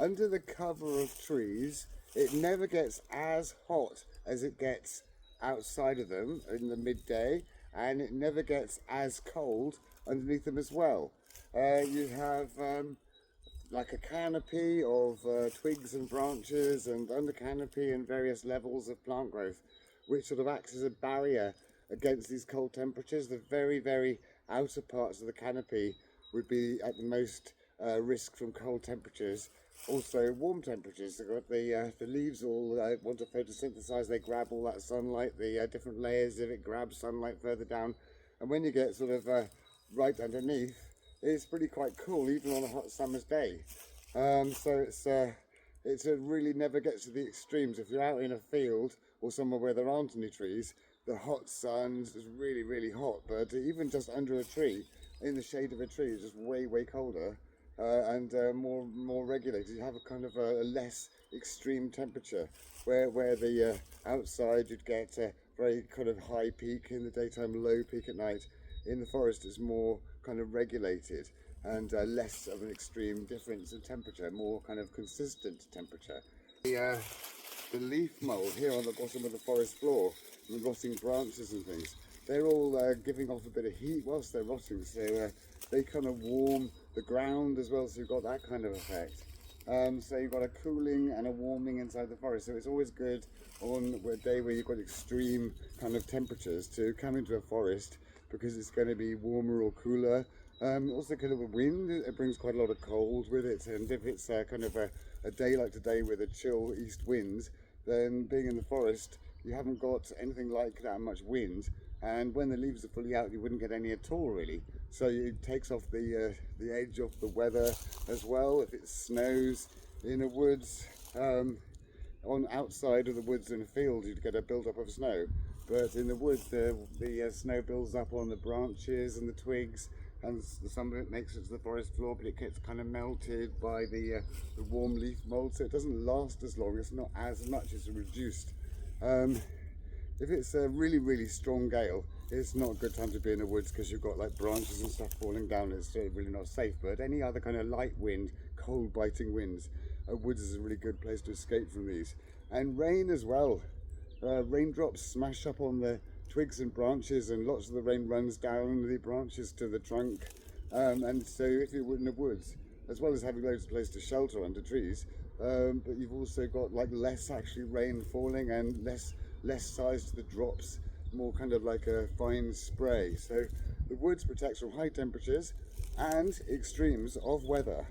under the cover of trees, it never gets as hot as it gets outside of them in the midday, and it never gets as cold underneath them as well. You have like a canopy of twigs and branches and under canopy and various levels of plant growth, which sort of acts as a barrier against these cold temperatures. The very, very outer parts of the canopy would be at the most risk from cold temperatures. Also warm temperatures. They've got the leaves all want to photosynthesize. They grab all that sunlight. The different layers of it grab sunlight further down, and when you get sort of right underneath, it's pretty quite cool even on a hot summer's day. So it's really never gets to the extremes. If you're out in a field or somewhere where there aren't any trees, the hot sun is really, really hot. But even just under a tree, in the shade of a tree, is just way, way colder and more regulated. You have a kind of a less extreme temperature, where the outside you'd get a very kind of high peak in the daytime, low peak at night. In the forest, it's more kind of regulated and less of an extreme difference in temperature, more kind of consistent temperature. The leaf mould here on the bottom of the forest floor, the rotting branches and things, they're all giving off a bit of heat whilst they're rotting, so they kind of warm the ground as well, so you've got that kind of effect. So you've got a cooling and a warming inside the forest, so it's always good on a day where you've got extreme kind of temperatures to come into a forest, because it's going to be warmer or cooler. Also kind of a wind, it brings quite a lot of cold with it, and if it's kind of a day like today with a chill east wind, then being in the forest you haven't got anything like that much wind, and when the leaves are fully out you wouldn't get any at all really. So it takes off the edge of the weather as well. If it snows in a woods, on outside of the woods in a field you'd get a build-up of snow, but in the woods the snow builds up on the branches and the twigs, and some of it makes it to the forest floor, but it gets kind of melted by the warm leaf mold, so it doesn't last as long. It's not as much, it's reduced. If it's a really, really strong gale, it's not a good time to be in the woods, because you've got like branches and stuff falling down. It's really not safe. But any other kind of light wind, cold biting winds, woods is a really good place to escape from these. And rain as well. Raindrops smash up on the twigs and branches, and lots of the rain runs down the branches to the trunk. And so if you're in the woods, as well as having loads of place to shelter under trees, but you've also got like less actually rain falling, and less size to the drops, more kind of like a fine spray. So the woods protects from high temperatures and extremes of weather.